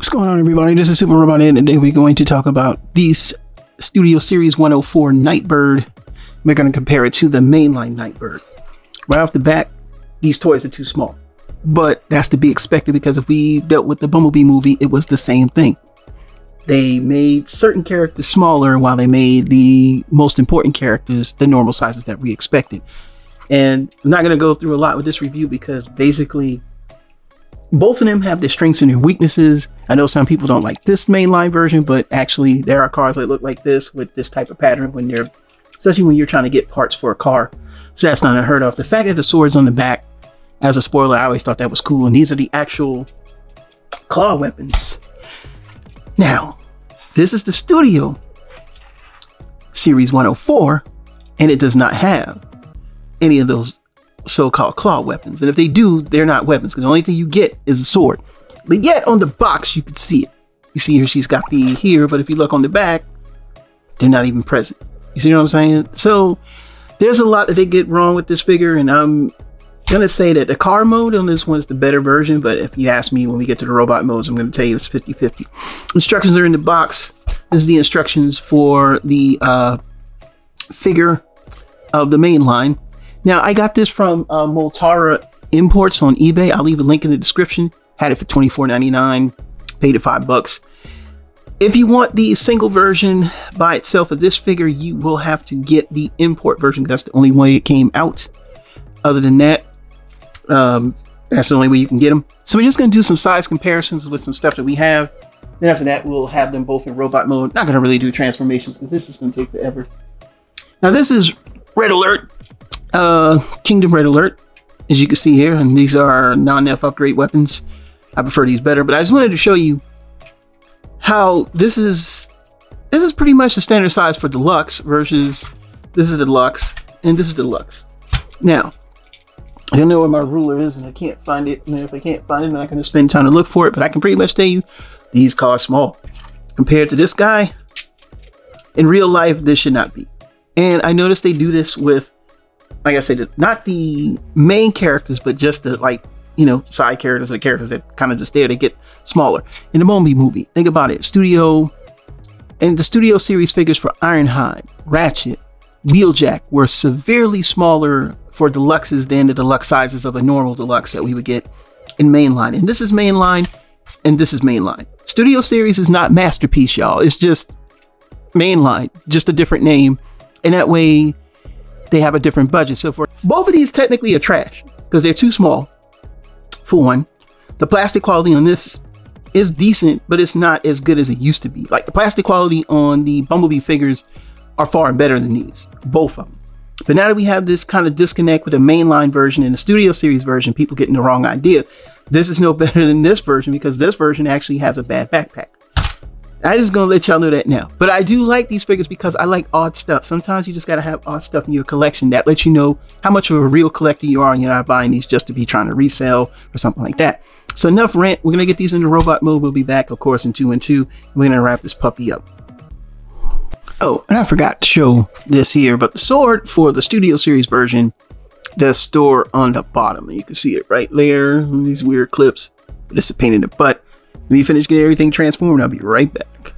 What's going on, everybody? This is Super Robot Ed, and today we're going to talk about these Studio Series 104 Nightbird. We're going to compare it to the mainline Nightbird. Right off the bat, these toys are too small, but that's to be expected because if we dealt with the Bumblebee movie, it was the same thing. They made certain characters smaller while they made the most important characters the normal sizes that we expected. And I'm not going to go through a lot with this review because basically both of them have their strengths and their weaknesses. I know some people don't like this mainline version, but actually there are cars that look like this with this type of pattern when they're, especially when you're trying to get parts for a car. So that's not unheard of. The fact that the sword's on the back, as a spoiler, I always thought that was cool. And these are the actual claw weapons. Now, this is the Studio Series 104, and it does not have any of those so-called claw weapons. And if they do, they're not weapons, because the only thing you get is a sword. But yet on the box you can see it. You see here she's got the here, but if you look on the back, they're not even present. You see what I'm saying? So there's a lot that they get wrong with this figure, and I'm gonna say that the car mode on this one is the better version, but if you ask me when we get to the robot modes, I'm gonna tell you it's 50-50. Instructions are in the box. This is the instructions for the figure of the mainline. Now, I got this from Moltara Imports on eBay. I'll leave a link in the description. Had it for $24.99. Paid it $5. If you want the single version by itself of this figure, you will have to get the import version. That's the only way it came out. Other than that, that's the only way you can get them. So we're just going to do some size comparisons with some stuff that we have. Then after that, we'll have them both in robot mode. Not going to really do transformations because this is going to take forever. Now, this is Red Alert. Kingdom Red Alert, as you can see here, and these are non-F upgrade weapons. I prefer these better, but I just wanted to show you how this is pretty much the standard size for deluxe versus this is the deluxe and this is the deluxe. Now, I don't know where my ruler is and I can't find it, and if I can't find it, I'm not going to spend time to look for it, but I can pretty much tell you these cars small compared to this guy. In real life, this should not be. And I noticed they do this with, like I said, not the main characters, but just the, like, you know, side characters or characters that kind of just there. They get smaller. In the Bumblebee movie, think about it. Studio and the Studio Series figures for Ironhide, Ratchet, Wheeljack were severely smaller for deluxes than the deluxe sizes of a normal deluxe that we would get in mainline. And this is mainline, and this is mainline. Studio Series is not Masterpiece, y'all. It's just mainline, just a different name. And that way they have a different budget. So for both of these technically are trash because they're too small. For one, the plastic quality on this is decent, but it's not as good as it used to be. Like the plastic quality on the Bumblebee figures are far better than these, both of them. But now that we have this kind of disconnect with the mainline version and the Studio Series version, people getting the wrong idea. This is no better than this version because this version actually has a bad backpack. I'm just gonna let y'all know that now. But I do like these figures because I like odd stuff. Sometimes you just gotta have odd stuff in your collection that lets you know how much of a real collector you are, and you're not buying these just to be trying to resell or something like that. So enough rant. We're gonna get these into robot mode. We'll be back, of course, in 2 and 2. We're gonna wrap this puppy up. Oh, and I forgot to show this here, but the sword for the Studio Series version does store on the bottom. You can see it right there. These weird clips. But it's a pain in the butt. Let me finish getting everything transformed. I'll be right back.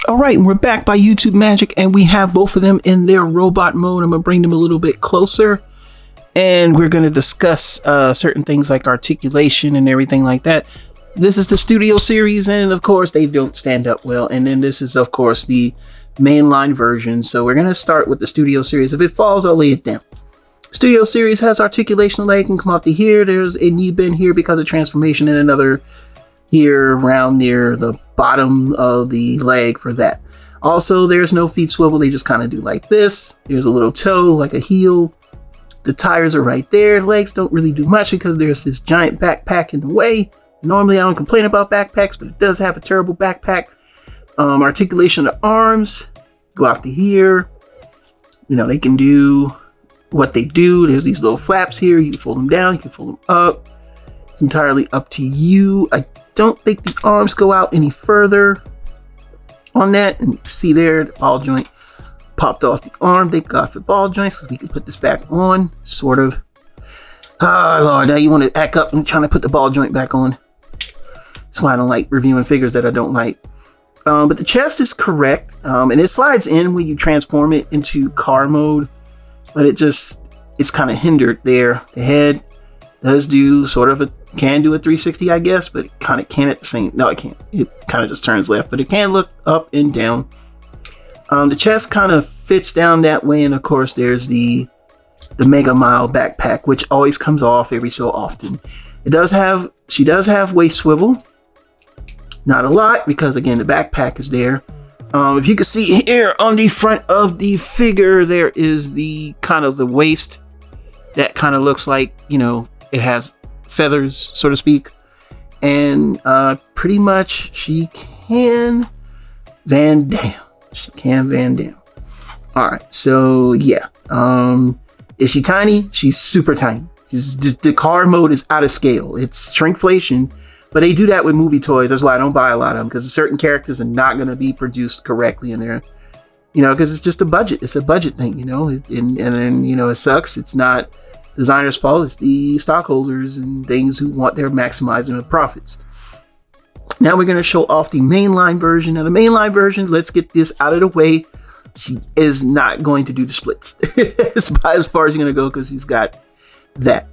All right, and we're back by YouTube magic, and we have both of them in their robot mode. I'm gonna bring them a little bit closer, and we're gonna discuss certain things like articulation and everything like that. This is the Studio Series, and of course they don't stand up well. And then this is, of course, the mainline version. So we're gonna start with the Studio Series. If it falls, I'll lay it down. Studio Series has articulation leg can come up to here. There's a knee bend here because of transformation, and another here around near the bottom of the leg for that. Also, there's no feet swivel. They just kind of do like this. There's a little toe, like a heel. The tires are right there. Legs don't really do much because there's this giant backpack in the way. Normally, I don't complain about backpacks, but it does have a terrible backpack. Articulation of the arms go out to here. You know, they can do what they do. There's these little flaps here. You can fold them down. You can fold them up. It's entirely up to you. I don't think the arms go out any further on that. And you can see there, the ball joint popped off the arm. Thank God for ball joints because we can put this back on, sort of. Oh, Lord, now you want to act up and trying to put the ball joint back on. That's why I don't like reviewing figures that I don't like. But the chest is correct, and it slides in when you transform it into car mode, but it's kind of hindered there. The head does do sort of can do a 360, I guess, but it kind of can't at the same. No, it can't. It kind of just turns left, but it can look up and down. The chest kind of fits down that way, and of course there's the Mega Mile backpack, which always comes off every so often. She does have waist swivel. Not a lot, because again, the backpack is there. If you can see here on the front of the figure, there is the kind of the waist that kind of looks like, you know, it has feathers, so to speak. And pretty much she can Van Dam. She can Van Dam. All right, so yeah. Is she tiny? She's super tiny. The car mode is out of scale. It's shrinkflation, but they do that with movie toys. That's why I don't buy a lot of them, because certain characters are not going to be produced correctly in there. You know, because it's just a budget. It's a budget thing, you know, and then, you know, it sucks. It's not designer's fault. It's the stockholders and things who want their maximizing of profits. Now we're going to show off the mainline version. Now the mainline version, let's get this out of the way. She is not going to do the splits. It's about as far as you're going to go, because she's got that.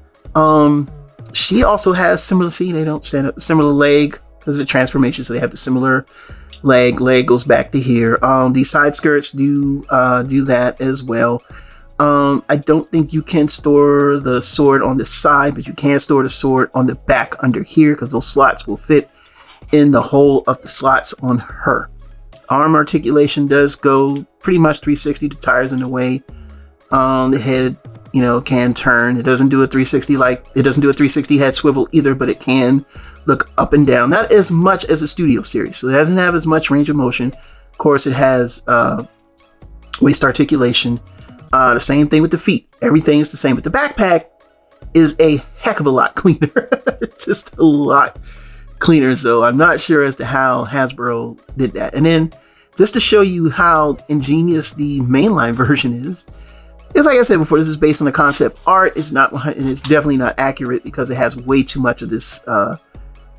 She also has similar, see, they don't stand up, similar leg because of the transformation, so they have the similar leg goes back to here. The side skirts do that as well. I don't think you can store the sword on the side, but you can store the sword on the back under here, because those slots will fit in the hole of the slots on her. Arm articulation does go pretty much 360. The tires in the way. The head, you know, can turn. It doesn't do a 360 it doesn't do a 360 head swivel either, but it can look up and down. Not as much as a Studio Series, so it doesn't have as much range of motion. Of course, it has waist articulation. The same thing with the feet. Everything is the same, but the backpack is a heck of a lot cleaner. It's just a lot cleaner, so I'm not sure as to how Hasbro did that. And then just to show you how ingenious the mainline version is, it's like I said before, this is based on the concept art. It's not, and it's definitely not accurate, because it has way too much of this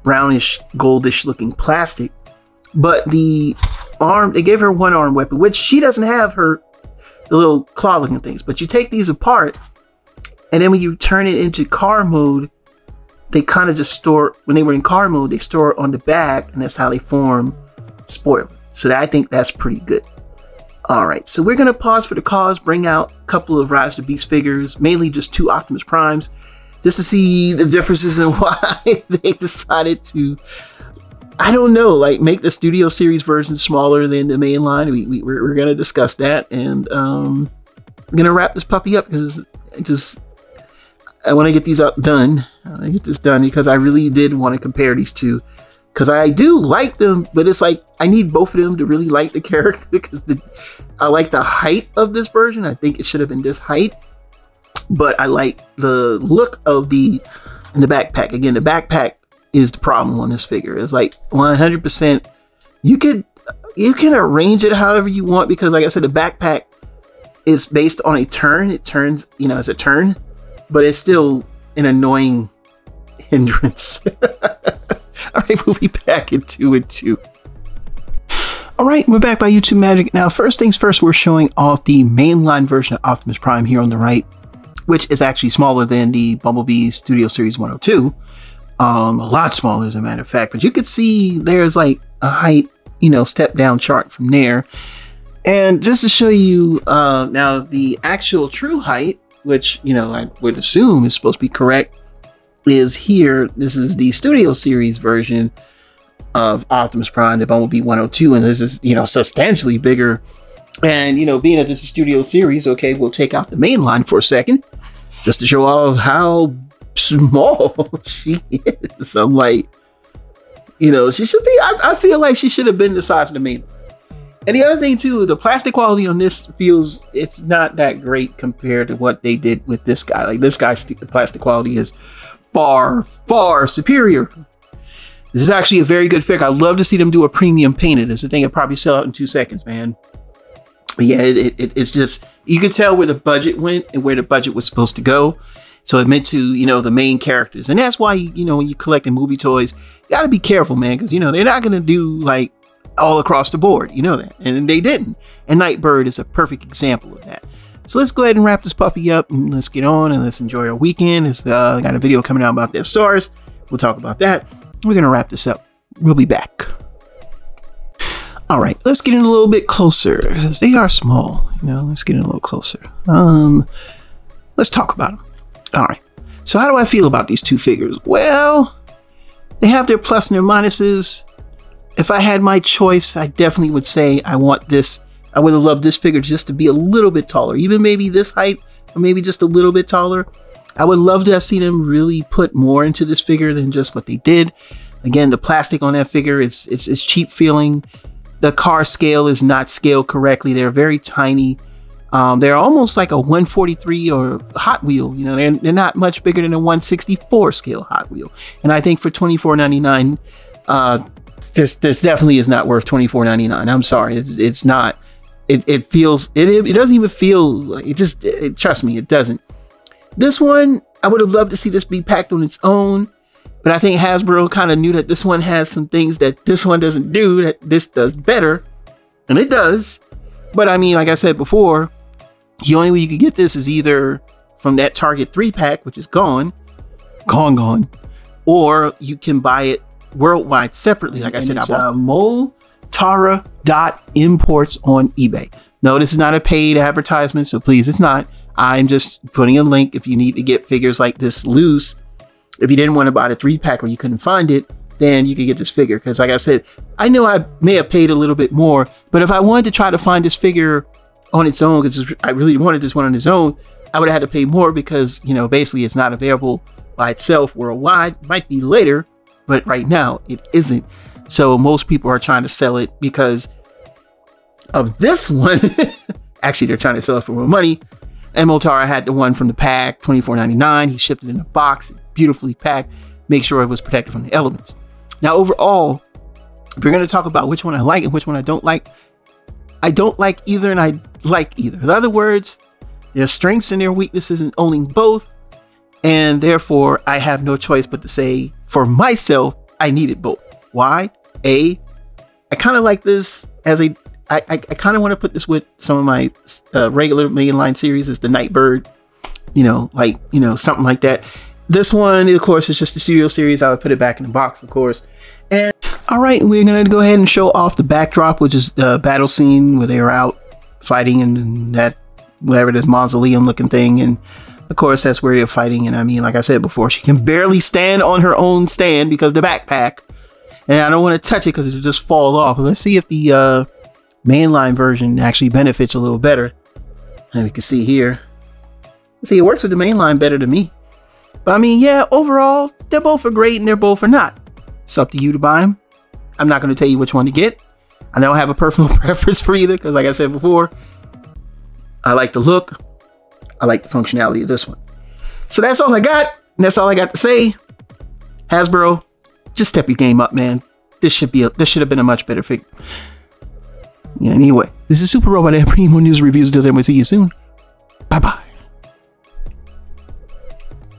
brownish, goldish looking plastic. But the arm, they gave her one arm weapon, which she doesn't have the little claw looking things. But you take these apart, and then when you turn it into car mode, they kind of just store, when they were in car mode, they store it on the back, and that's how they form spoiler. So I think that's pretty good. All right, so we're going to pause for the cause, bring out a couple of Rise of the Beast figures, mainly just 2 Optimus Primes, just to see the differences in why they decided to, I don't know, like make the Studio Series version smaller than the mainline. We're going to discuss that, and I'm going to wrap this puppy up, because I want to get these done. I want to get this done, because I really did want to compare these two, because I do like them, but it's like I need both of them to really like the character, because I like the height of this version. I think it should have been this height, but I like the look of the backpack. Again, the backpack is the problem on this figure. It's like 100%. You can arrange it however you want, because like I said, the backpack is based on a turn. It turns, you know, as a turn, but it's still an annoying hindrance. All right, we'll be back in 2 and 2. All right, we're back by YouTube Magic. Now, first things first, we're showing off the mainline version of Optimus Prime here on the right, which is actually smaller than the Bumblebee Studio Series 102. A lot smaller, as a matter of fact. But you can see there's like a height, you know, step down chart from there. And just to show you now the actual true height, which, you know, I would assume is supposed to be correct, is here. This is the Studio Series version of Optimus Prime, the Bumblebee 102, and this is, you know, substantially bigger. And, you know, being that this is Studio Series, okay, we'll take out the mainline for a second, just to show off how small she is. I'm like, you know, she should be, I feel like she should have been the size of the mainline. And the other thing too, the plastic quality on this feels, it's not that great compared to what they did with this guy. Like this guy's plastic quality is far, far superior. This is actually a very good figure. I'd love to see them do a premium painted. It's a thing that probably sell out in 2 seconds, man. But yeah, it's just, you could tell where the budget went and where the budget was supposed to go. So it meant to, you know, the main characters. And that's why, you know, when you're collecting movie toys, you got to be careful, man, because, you know, they're not going to do like all across the board. You know that. And they didn't. And Nightbird is a perfect example of that. So let's go ahead and wrap this puppy up and let's get on and let's enjoy our weekend. It's got a video coming out about their stars. We'll talk about that. We're going to wrap this up. We'll be back. All right, let's get in a little bit closer because they are small. You know, let's get in a little closer. Let's talk about them. All right. So how do I feel about these two figures? Well, they have their plus and their minuses. If I had my choice, I definitely would say I want this. I would have loved this figure just to be a little bit taller, even maybe this height or maybe just a little bit taller. I would love to have seen them really put more into this figure than just what they did. Again, the plastic on that figure is cheap feeling. The car scale is not scaled correctly. They're very tiny. They're almost like a 143 or Hot Wheel. You know, they're not much bigger than a 164 scale Hot Wheel. And I think for $24.99, this definitely is not worth $24.99. I'm sorry, it's not. It feels it doesn't even feel like it. Trust me, it doesn't. This one, I would have loved to see this be packed on its own. But I think Hasbro kind of knew that this one has some things that this one doesn't do that this does better. And it does. But I mean, like I said before, the only way you could get this is either from that Target 3-pack, which is gone, or you can buy it worldwide separately. Like I said, it's Motara.imports on eBay. No, this is not a paid advertisement, so please, it's not. I'm just putting a link if you need to get figures like this loose. If you didn't want to buy the 3-pack or you couldn't find it, then you could get this figure. Because like I said, I know I may have paid a little bit more, but if I wanted to try to find this figure on its own, because I really wanted this one on its own, I would have had to pay more because, you know, basically it's not available by itself worldwide. It might be later, but right now it isn't. So most people are trying to sell it because of this one. Actually, they're trying to sell it for more money. And Motara had the one from the pack, $24.99. He shipped it in a box, beautifully packed, make sure it was protected from the elements. Now, overall, if we're going to talk about which one I like and which one I don't like either and I like either. In other words, their strengths and their weaknesses in owning both. And therefore, I have no choice but to say, for myself, I needed both. Why? I kind of like this as a... I kind of want to put this with some of my regular mainline series as the Nightbird, you know, like, you know, something like that. This one, of course, is just a studio series. I would put it back in the box, of course. And all right, we're going to go ahead and show off the backdrop, which is the battle scene where they are out fighting in that, whatever this mausoleum looking thing. And of course, that's where they're fighting. And I mean, like I said before, she can barely stand on her own stand because of the backpack. And I don't want to touch it because it'll just fall off. Let's see if the mainline version actually benefits a little better. And we can see here. See, it works with the mainline better than me. But I mean, yeah, overall, they're both are great and they're both are not. It's up to you to buy them. I'm not going to tell you which one to get. I don't have a personal preference for either because like I said before, I like the look. I like the functionality of this one. So that's all I got. And that's all I got to say. Hasbro, just step your game up, man. This should have been a much better figure. Anyway, this is Super Robot. I have more news reviews. Until then, we'll see you soon. Bye-bye.